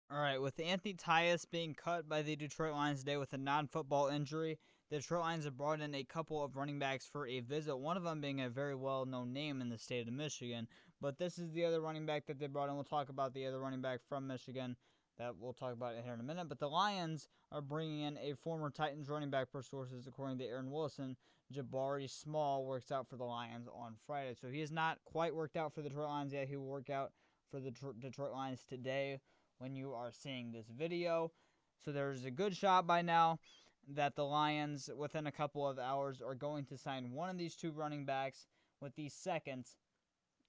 All right, with Anthony Tyus being cut by the Detroit Lions today with a non-football injury, the Detroit Lions have brought in a couple of running backs for a visit, one of them being a very well-known name in the state of Michigan. But this is the other running back that they brought in. We'll talk about the other running back from Michigan that we'll talk about here in a minute. But the Lions are bringing in a former Titans running back per sources, according to Aaron Wilson. Jabari Small works out for the Lions on Friday. So he has not quite worked out for the Detroit Lions yet. He will work out for the Detroit Lions today when you are seeing this video. So there's a good shot by now that the Lions, within a couple of hours, are going to sign one of these two running backs, with the second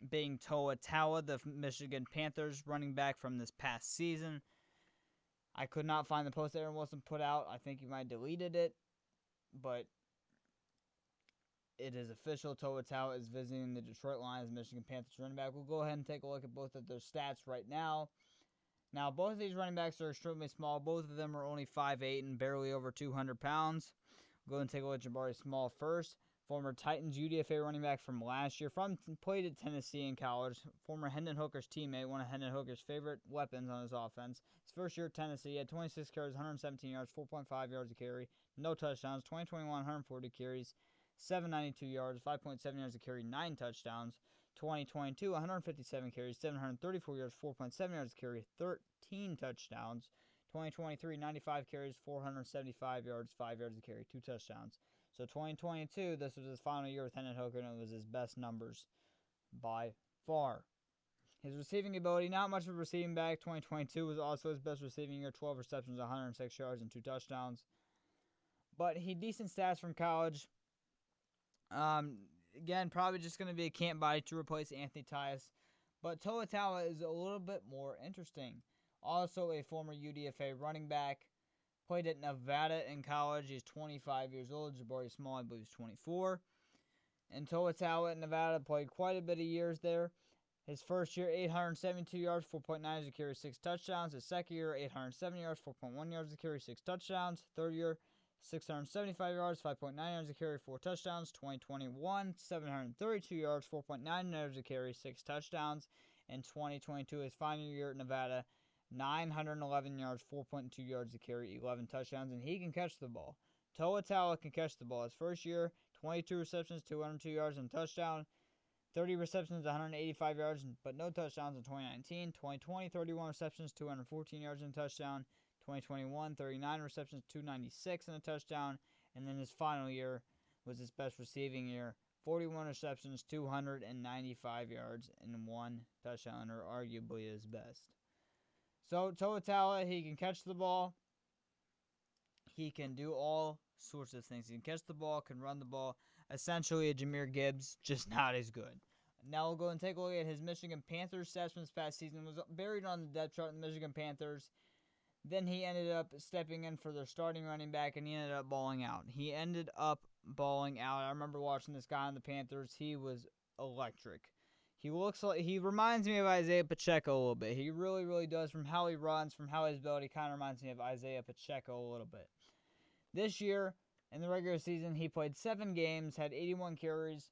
being Toa Taua, the Michigan Panthers running back from this past season. I could not find the post Aaron Wilson put out. I think he might have deleted it, but it is official. Toa Taua is visiting the Detroit Lions, Michigan Panthers running back. We'll go ahead and take a look at both of their stats right now. Now, both of these running backs are extremely small. Both of them are only 5'8" and barely over 200 pounds. We'll go and take a look at Jabari Small first. Former Titans UDFA running back from last year. Played at Tennessee in college. Former Hendon Hooker's teammate. One of Hendon Hooker's favorite weapons on his offense. His first year at Tennessee, he had 26 carries, 117 yards, 4.5 yards a carry. No touchdowns. 2021, 140 carries, 792 yards, 5.7 yards a carry, 9 touchdowns. 2022, 157 carries, 734 yards, 4.7 yards a carry, 13 touchdowns. 2023, 95 carries, 475 yards, 5 yards a carry, 2 touchdowns. So 2022, this was his final year with Hendon Hooker, and it was his best numbers by far. His receiving ability, not much of a receiving back. 2022 was also his best receiving year, 12 receptions, 106 yards, and 2 touchdowns. But he decent stats from college. Again, probably just going to be a camp body to replace Anthony Tyus. But Toa Taua is a little bit more interesting. Also a former UDFA running back. Played at Nevada in college. He's 25 years old. Jabari Small, I believe, is 24. And Toa Taua at Nevada played quite a bit of years there. His first year, 872 yards, 4.9 yards a carry, 6 touchdowns. His second year, 807 yards, 4.1 yards a carry, 6 touchdowns. Third year, 675 yards, 5.9 yards a carry, 4 touchdowns. 2021, 732 yards, 4.9 yards a carry, 6 touchdowns. And 2022, his final year at Nevada, 911 yards, 4.2 yards a carry, 11 touchdowns. And he can catch the ball. Toa Taua can catch the ball. His first year, 22 receptions, 202 yards and a touchdown. 30 receptions, 185 yards, but no touchdowns in 2019. 2020, 31 receptions, 214 yards and a touchdown. 2021, 39 receptions, 296 and a touchdown. And then his final year was his best receiving year. 41 receptions, 295 yards, and 1 touchdown, or arguably his best. So, Toa Taua, he can catch the ball. He can do all sorts of things. He can catch the ball, can run the ball. Essentially a Jahmyr Gibbs, just not as good. Now we'll go and take a look at his Michigan Panthers stats from this past season. Was buried on the depth chart in the Michigan Panthers. Then he ended up stepping in for their starting running back, and he ended up balling out. I remember watching this guy on the Panthers. He was electric. He reminds me of Isaiah Pacheco a little bit. He really, really does. From how he runs, from how his ability kind of reminds me of Isaiah Pacheco a little bit. This year, in the regular season, he played 7 games, had 81 carries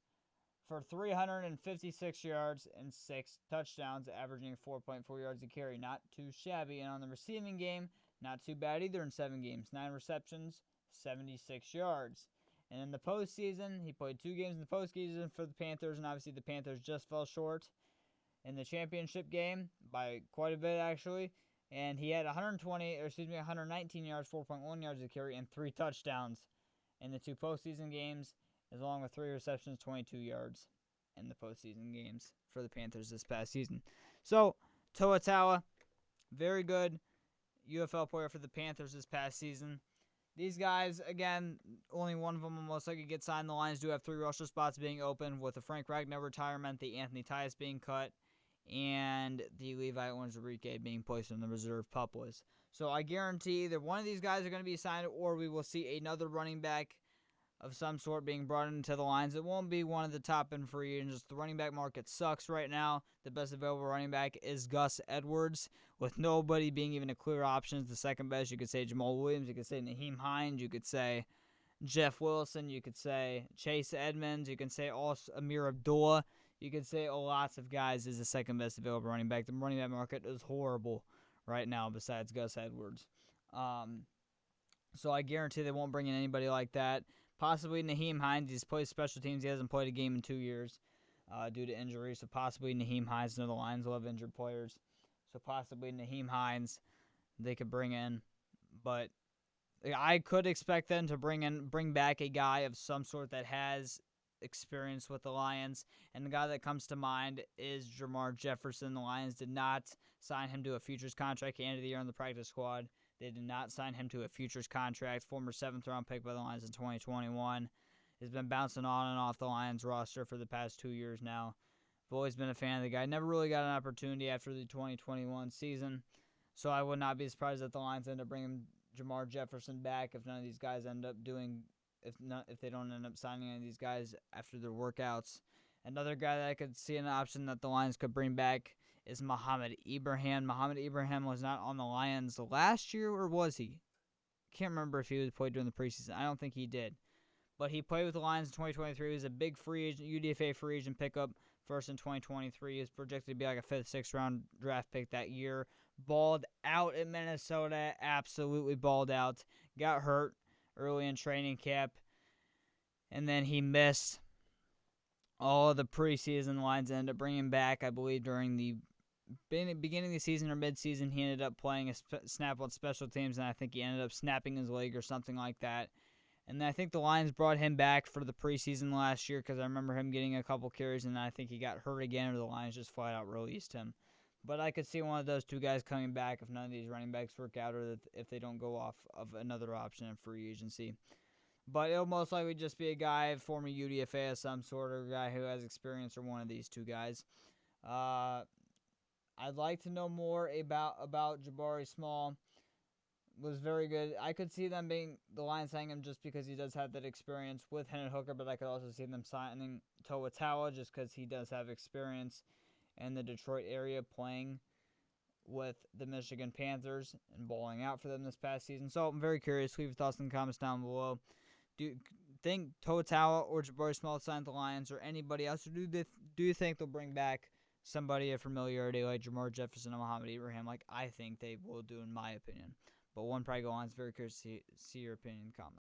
for 356 yards and 6 touchdowns, averaging 4.4 yards a carry. Not too shabby. And on the receiving game, not too bad either in 7 games. 9 receptions, 76 yards. And in the postseason, he played 2 games in the postseason for the Panthers, and obviously the Panthers just fell short in the championship game by quite a bit, actually. And he had 119 yards, 4.1 yards a carry, and 3 touchdowns in the 2 postseason games, along with 3 receptions, 22 yards in the postseason games for the Panthers this past season. So, Toa Taua, very good UFL player for the Panthers this past season. These guys, again, only one of them will most likely get signed. The Lions do have 3 roster spots being open, with the Frank Ragnow retirement, the Anthony Tyus being cut, and the Levi Owens-Enrique being placed on the reserve PUP list. So I guarantee either one of these guys are going to be signed, or we will see another running back of some sort being brought into the Lions. It won't be one of the top end free agents. The running back market sucks right now. The best available running back is Gus Edwards, with nobody being even a clear option. The second best, you could say Jamal Williams, you could say Naheem Hines, you could say Jeff Wilson, you could say Chase Edmonds, you can say also Amir Abdullah. You could say lots of guys is the second best available running back. The running back market is horrible right now besides Gus Edwards. So I guarantee they won't bring in anybody like that. Possibly Naheem Hines. He's played special teams. He hasn't played a game in 2 years due to injury. So possibly Naheem Hines. The Lions love injured players. So possibly Naheem Hines they could bring in. But I could expect them to bring back a guy of some sort that has experience with the Lions. And the guy that comes to mind is Jermar Jefferson. The Lions did not sign him to a futures contract. He ended the year on the practice squad. They did not sign him to a futures contract. Former 7th-round pick by the Lions in 2021. Has been bouncing on and off the Lions roster for the past 2 years now. I've always been a fan of the guy. Never really got an opportunity after the 2021 season. So I would not be surprised if the Lions end up bringing Jermar Jefferson back if none of these guys end up doing, if they don't end up signing any of these guys after their workouts. Another guy that I could see an option that the Lions could bring back is Mohamed Ibrahim. Mohamed Ibrahim was not on the Lions last year, or was he? Can't remember if he played during the preseason. I don't think he did. But he played with the Lions in 2023. He was a big free agent, UDFA free agent pickup first in 2023. He was projected to be like a 5th, 6th-round draft pick that year. Balled out in Minnesota. Absolutely balled out. Got hurt early in training camp. And then he missed all of the preseason. The Lions ended up bringing him back, I believe, during the beginning of the season or midseason. He ended up playing a snap on special teams, and I think he ended up snapping his leg or something like that. And I think the Lions brought him back for the preseason last year because I remember him getting a couple carries, and I think he got hurt again, or the Lions just flat out released him. But I could see one of those two guys coming back if none of these running backs work out, or if they don't go off of another option in free agency. But it'll most likely just be a guy, former UDFA of some sort, or a guy who has experience, or one of these two guys. I'd like to know more about Jabari Small. Was very good. I could see them the Lions signing him just because he does have that experience with Hendon Hooker, but I could also see them signing Toa Taua just because he does have experience in the Detroit area playing with the Michigan Panthers and balling out for them this past season. So I'm very curious. Leave your thoughts in the comments down below. Do you think Toa Taua or Jabari Small sign the Lions, or anybody else? Or do you think they'll bring back somebody of familiarity like Jermar Jefferson and Mohamed Ibrahim, like I think they will do, in my opinion? But one probably go on. It's very curious to see your opinion in the comments.